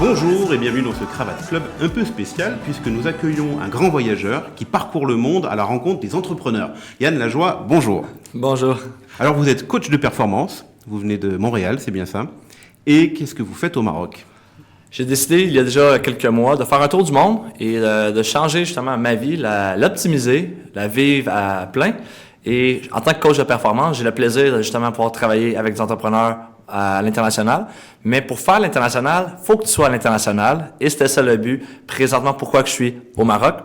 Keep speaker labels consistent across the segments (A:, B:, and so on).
A: Bonjour et bienvenue dans ce Cravate Club un peu spécial puisque nous accueillons un grand voyageur qui parcourt le monde à la rencontre des entrepreneurs. Yann Lajoie, bonjour.
B: Bonjour.
A: Alors vous êtes coach de performance, vous venez de Montréal, c'est bien ça. Et qu'est-ce que vous faites au Maroc ?
B: J'ai décidé il y a déjà quelques mois de faire un tour du monde et de changer justement ma vie, l'optimiser, la vivre à plein. Et en tant que coach de performance, j'ai le plaisir de justement pouvoir travailler avec des entrepreneurs à l'international. Mais pour faire l'international, il faut que tu sois à l'international. Et c'était ça le but. Présentement, pourquoi que je suis au Maroc.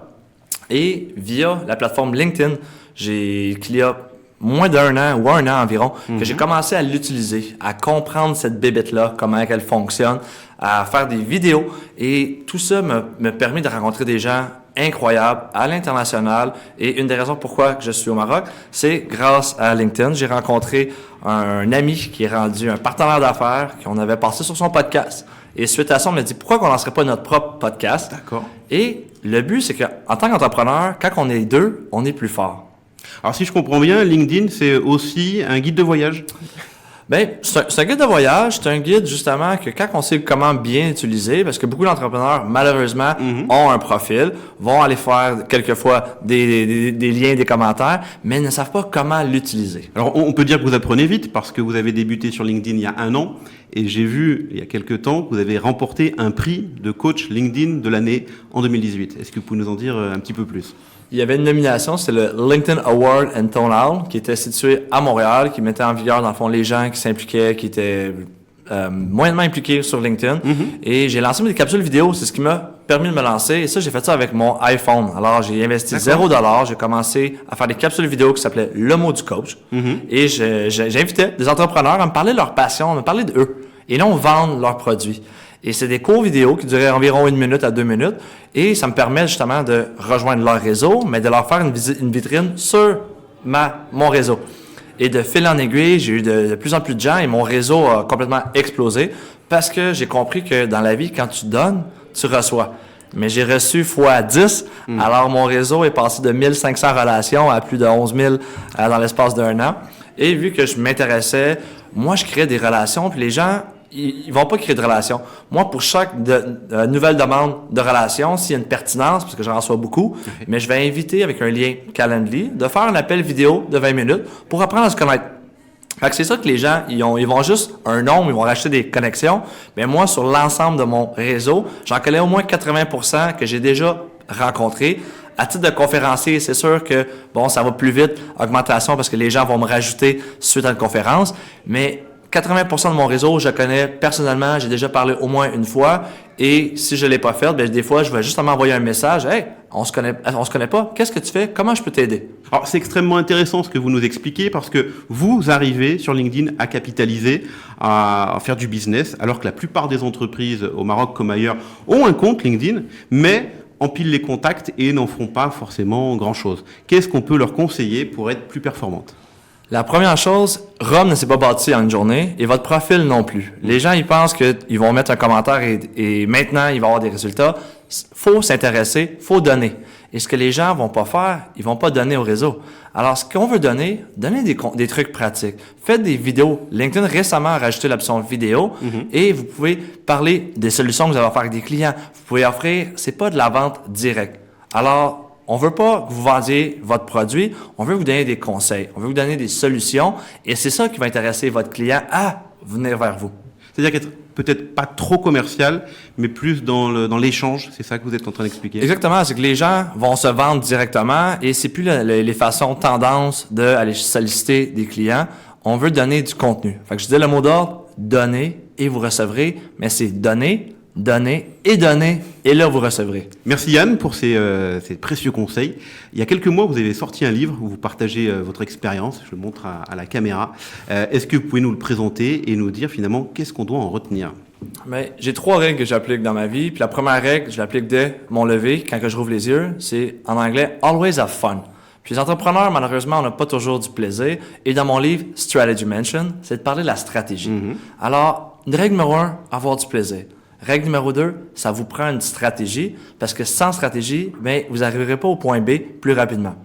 B: Et via la plateforme LinkedIn, qu'il y a moins d'un an ou un an environ, que j'ai commencé à l'utiliser, à comprendre cette bébête-là, comment elle fonctionne, à faire des vidéos. Et tout ça me permet de rencontrer des gens incroyables à l'international. Et une des raisons pourquoi je suis au Maroc, c'est grâce à LinkedIn. J'ai rencontré un ami qui est rendu un partenaire d'affaires qu'on avait passé sur son podcast. Et suite à ça, on m'a dit pourquoi on ne lancerait pas notre propre podcast.
A: D'accord.
B: Et le but, c'est qu'en tant qu'entrepreneur, quand on est deux, on est plus fort.
A: Alors si je comprends bien, LinkedIn c'est aussi un guide de voyage ?
B: Bien, c'est un guide de voyage, c'est un guide justement que quand on sait comment bien utiliser, parce que beaucoup d'entrepreneurs, malheureusement, ont un profil, vont aller faire quelquefois des liens, des commentaires, mais ne savent pas comment l'utiliser.
A: Alors on peut dire que vous apprenez vite parce que vous avez débuté sur LinkedIn il y a 1 an et j'ai vu il y a quelques temps que vous avez remporté un prix de coach LinkedIn de l'année en 2018. Est-ce que vous pouvez nous en dire un petit peu plus ?
B: Il y avait une nomination, c'est le LinkedIn Award and Tone Hall, qui était situé à Montréal, qui mettait en vigueur, dans le fond, les gens qui s'impliquaient, qui étaient moyennement impliqués sur LinkedIn. Et j'ai lancé des capsules vidéo, c'est ce qui m'a permis de me lancer. Et ça, j'ai fait ça avec mon iPhone. Alors, j'ai investi $0. J'ai commencé à faire des capsules vidéo qui s'appelaient Le mot du coach. Et j'invitais des entrepreneurs à me parler de leur passion, à me parler d'eux. Et non vendre leurs produits. Et c'est des cours vidéo qui duraient environ 1 minute à 2 minutes. Et ça me permet justement de rejoindre leur réseau, mais de leur faire une vitrine sur mon réseau. Et de fil en aiguille, j'ai eu de plus en plus de gens et mon réseau a complètement explosé parce que j'ai compris que dans la vie, quand tu donnes, tu reçois. Mais j'ai reçu fois 10, alors mon réseau est passé de 1500 relations à plus de 11 000 dans l'espace d'1 an. Et vu que je m'intéressais, moi je créais des relations, puis les gens... Ils vont pas créer de relation. Moi, pour chaque nouvelle demande de relation, s'il y a une pertinence, parce que j'en reçois beaucoup, mais je vais inviter avec un lien Calendly de faire un appel vidéo de 20 minutes pour apprendre à se connaître. Fait que c'est ça que les gens, ils vont juste un nombre, ils vont racheter des connexions. Mais moi, sur l'ensemble de mon réseau, j'en connais au moins 80% que j'ai déjà rencontrés. À titre de conférencier, c'est sûr que, bon, ça va plus vite, augmentation, parce que les gens vont me rajouter suite à une conférence. Mais 80% de mon réseau, je connais personnellement, j'ai déjà parlé au moins une fois. Et si je l'ai pas fait, bien, des fois, je vais justement envoyer un message. Hey, on se connaît pas. Qu'est-ce que tu fais? Comment je peux t'aider?
A: Alors c'est extrêmement intéressant ce que vous nous expliquez parce que vous arrivez sur LinkedIn à capitaliser, à faire du business, alors que la plupart des entreprises au Maroc comme ailleurs ont un compte LinkedIn, mais empilent les contacts et n'en font pas forcément grand-chose. Qu'est-ce qu'on peut leur conseiller pour être plus performante ?
B: La première chose, Rome ne s'est pas bâti en une journée et votre profil non plus. Les gens, ils pensent qu'ils vont mettre un commentaire et maintenant, il va y avoir des résultats. Faut s'intéresser, faut donner. Et ce que les gens vont pas faire, ils vont pas donner au réseau. Alors, ce qu'on veut donner, donnez des trucs pratiques. Faites des vidéos. LinkedIn récemment a rajouté l'option vidéo et vous pouvez parler des solutions que vous allez faire avec des clients. Vous pouvez offrir, c'est pas de la vente directe. Alors, on veut pas que vous vendiez votre produit, on veut vous donner des conseils, on veut vous donner des solutions et c'est ça qui va intéresser votre client à venir vers vous.
A: C'est-à-dire qu'être peut-être pas trop commercial, mais plus dans l'échange, c'est ça que vous êtes en train d'expliquer.
B: Exactement, c'est que les gens vont se vendre directement et c'est plus les façons tendance d'aller solliciter des clients. On veut donner du contenu. Fait que je dis le mot d'ordre, donner et vous recevrez, mais c'est donner, et là, vous recevrez.
A: Merci Yann pour ces précieux conseils. Il y a quelques mois, vous avez sorti un livre où vous partagez votre expérience. Je le montre à la caméra. Est-ce que vous pouvez nous le présenter et nous dire finalement qu'est-ce qu'on doit en retenir ?
B: Mais j'ai 3 règles que j'applique dans ma vie. Puis la première règle, je l'applique dès mon lever, quand que je rouvre les yeux. C'est en anglais « always have fun ». Puis les entrepreneurs, malheureusement, on n'a pas toujours du plaisir. Et dans mon livre « Strategy Mention », c'est de parler de la stratégie. Alors, une règle numéro 1, avoir du plaisir. Règle numéro 2, ça vous prend une stratégie, parce que sans stratégie, bien, vous n'arriverez pas au point B plus rapidement.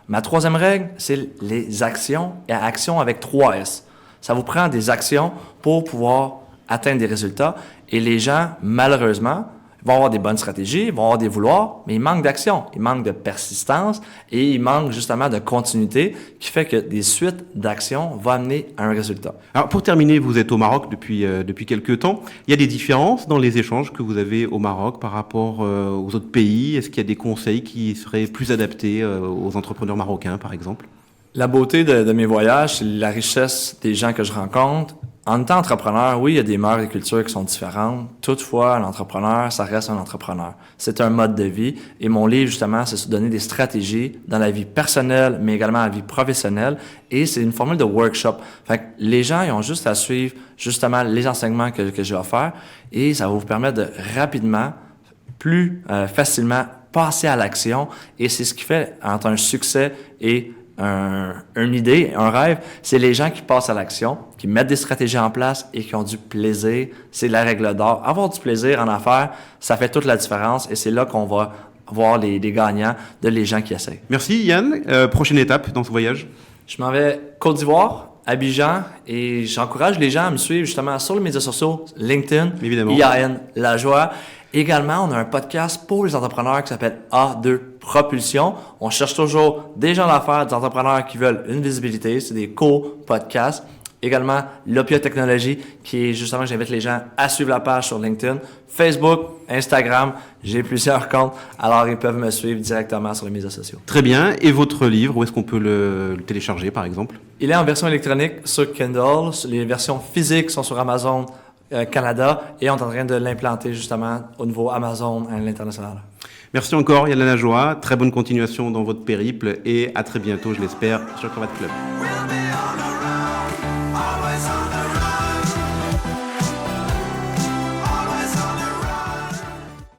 B: Ma 3e règle, c'est les actions, et actions avec 3 S. Ça vous prend des actions pour pouvoir atteindre des résultats. Et les gens, malheureusement, vont avoir des bonnes stratégies, vont avoir des vouloirs, mais il manque d'action, il manque de persistance et il manque justement de continuité qui fait que des suites d'actions vont amener à un résultat.
A: Alors pour terminer, vous êtes au Maroc depuis quelques temps. Il y a des différences dans les échanges que vous avez au Maroc par rapport aux autres pays. Est-ce qu'il y a des conseils qui seraient plus adaptés aux entrepreneurs marocains, par exemple?
B: La beauté de mes voyages, c'est la richesse des gens que je rencontre. En tant qu'entrepreneur, oui, il y a des mœurs et cultures qui sont différentes. Toutefois, l'entrepreneur, ça reste un entrepreneur. C'est un mode de vie. Et mon livre, justement, c'est se donner des stratégies dans la vie personnelle, mais également dans la vie professionnelle. Et c'est une formule de workshop. Fait que les gens, ils ont juste à suivre, justement, les enseignements que j'ai offerts. Et ça va vous permettre de rapidement, plus facilement, passer à l'action. Et c'est ce qui fait entre un succès et une idée, un rêve, c'est les gens qui passent à l'action, qui mettent des stratégies en place et qui ont du plaisir. C'est la règle d'or. Avoir du plaisir en affaires, ça fait toute la différence et c'est là qu'on va voir les gagnants de les gens qui essayent.
A: Merci Yann. Prochaine étape dans ce voyage?
B: Je m'en vais Côte d'Ivoire, Abidjan, et j'encourage les gens à me suivre justement sur les médias sociaux, LinkedIn,
A: évidemment,
B: IAN, La Joie. Également, on a un podcast pour les entrepreneurs qui s'appelle A2 Propulsion. On cherche toujours des gens d'affaires, des entrepreneurs qui veulent une visibilité. C'est des co-podcasts. Également, l'Opia Technologie, qui est justement, j'invite les gens à suivre la page sur LinkedIn, Facebook, Instagram. J'ai plusieurs comptes, alors ils peuvent me suivre directement sur les médias sociaux.
A: Très bien. Et votre livre, où est-ce qu'on peut le télécharger, par exemple?
B: Il est en version électronique sur Kindle. Les versions physiques sont sur Amazon Canada et on est en train de l'implanter justement au niveau Amazon à l'international.
A: Merci encore Yann Lajoie. Très bonne continuation dans votre périple et à très bientôt, je l'espère, sur Cravate Club.